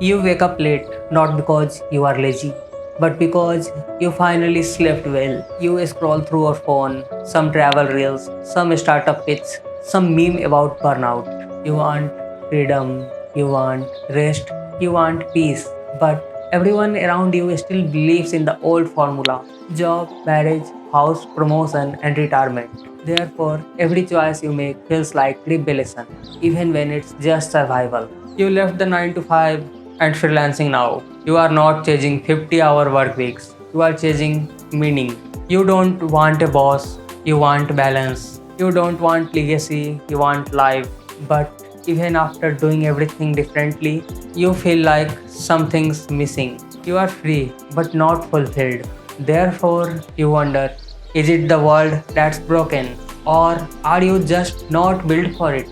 You wake up late not because you are lazy, but because you finally slept well. You scroll through your phone, some travel reels, some startup pitch, some meme about burnout. You want freedom, you want rest, you want peace, but everyone around you still believes in the old formula: job, marriage, house, promotion, and retirement. Therefore, every choice you make feels like rebellion, even when it's just survival. You left the 9 to 5 and freelancing now. You are not chasing 50-hour work weeks. You are chasing meaning. You don't want a boss, you want balance. You don't want legacy, you want life. But even after doing everything differently, you feel like something's missing. You are free but not fulfilled. Therefore, you wonder, is it the world that's broken? Or are you just not built for it?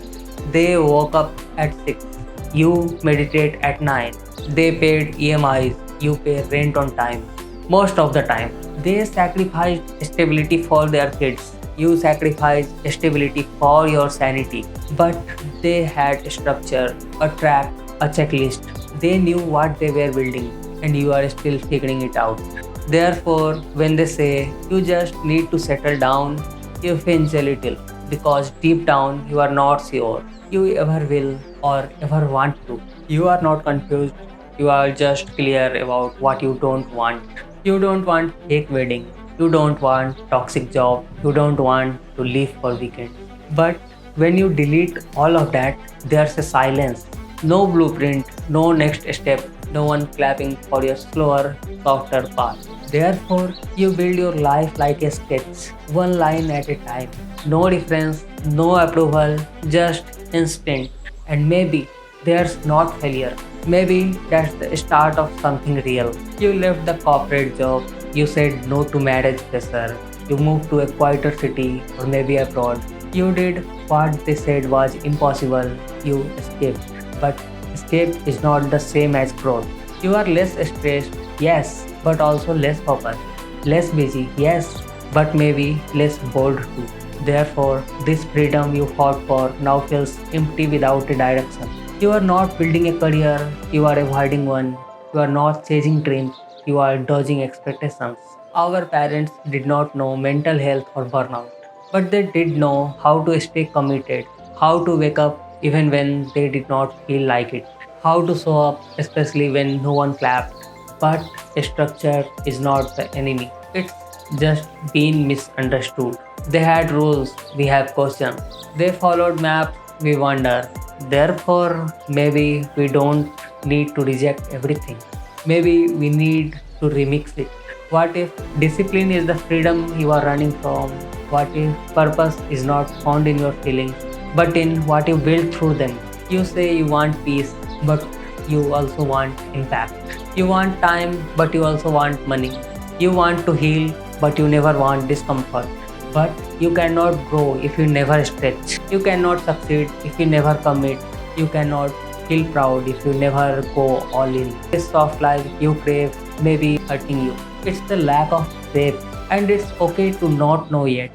They woke up at 6. You meditate at 9. They paid EMIs. You pay rent on time. Most of the time. They sacrificed stability for their kids. You sacrifice stability for your sanity. But they had structure, a track, a checklist. They knew what they were building, and you are still figuring it out. Therefore, when they say you just need to settle down, you flinch a little because deep down you are not sure you ever will or ever want to. You are not confused, you are just clear about what you don't want. You don't want fake wedding, you don't want toxic job, you don't want to leave for weekend. But when you delete all of that, there's a silence. No blueprint, no next step, no one clapping for your slower, softer path. Therefore, you build your life like a sketch, one line at a time. No reference, no approval, just instinct. And maybe there's not failure. Maybe that's the start of something real. You left the corporate job, you said no to marriage pressure, you moved to a quieter city or maybe abroad. You did what they said was impossible, you escaped. But escape is not the same as growth. You are less stressed, yes, but also less focused. Less busy, yes, but maybe less bold too. Therefore, this freedom you fought for now feels empty without a direction. You are not building a career, you are avoiding one. You are not chasing dreams, you are dodging expectations. Our parents did not know mental health or burnout, but they did know how to stay committed, how to wake up even when they did not feel like it, how to show up especially when no one clapped. But structure is not the enemy, it's just being misunderstood. They had rules, we have questions. They followed maps, we wonder. Therefore, maybe we don't need to reject everything. Maybe we need to remix it. What if discipline is the freedom you are running from? What if purpose is not found in your feelings, but in what you build through them? You say you want peace, but you also want impact. You want time, but you also want money. You want to heal, but you never want discomfort. But you cannot grow if you never stretch. You cannot succeed if you never commit. You cannot feel proud if you never go all in. This soft life you crave may be hurting you. It's the lack of faith, and it's okay to not know yet.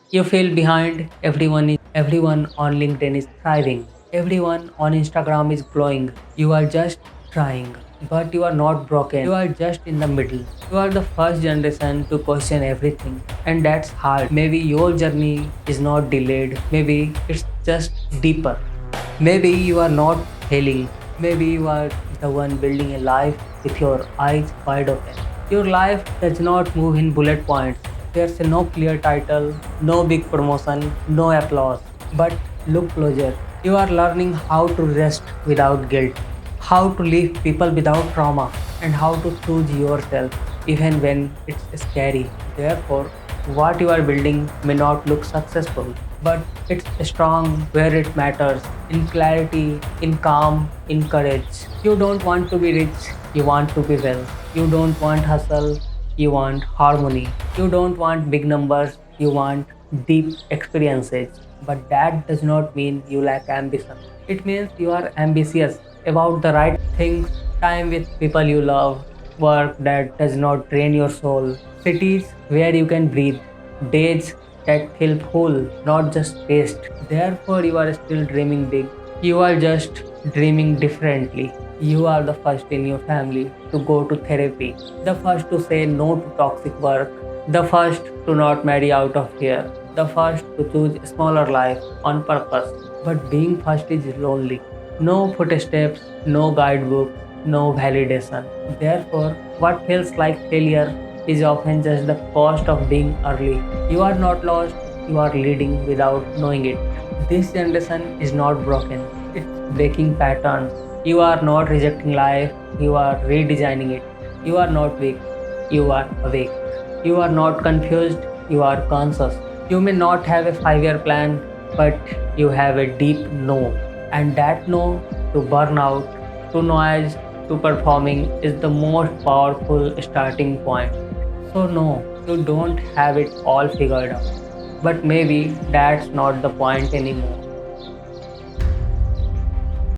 You feel behind, everyone on LinkedIn is thriving. Everyone on Instagram is glowing. You are just trying. But you are not broken. You are just in the middle. You are the first generation to question everything. And that's hard. Maybe your journey is not delayed. Maybe it's just deeper. Maybe you are not failing. Maybe you are the one building a life with your eyes wide open. Your life does not move in bullet points. There's no clear title, no big promotion, no applause. But look closer. You are learning how to rest without guilt, how to leave people without trauma, and how to choose yourself even when it's scary. Therefore, what you are building may not look successful, but it's strong where it matters, in clarity, in calm, in courage. You don't want to be rich, you want to be well. You don't want hustle, you want harmony. You don't want big numbers, you want deep experiences. But that does not mean you lack ambition. It means you are ambitious about the right things, time with people you love, work that does not drain your soul, cities where you can breathe, days that feel full, not just paced. Therefore, you are still dreaming big. You are just dreaming differently. You are the first in your family to go to therapy, the first to say no to toxic work, the first to not marry out of fear, the first to choose a smaller life on purpose. But being first is lonely. No footsteps, no guidebook, no validation. Therefore, what feels like failure is often just the cost of being early. You are not lost, you are leading without knowing it. This generation is not broken, it's breaking patterns. You are not rejecting life, you are redesigning it. You are not weak, you are awake. You are not confused, you are conscious. You may not have a 5 year plan, but you have a deep no. And that no to burnout, to noise, to performing is the most powerful starting point. So, no, you don't have it all figured out. But maybe that's not the point anymore.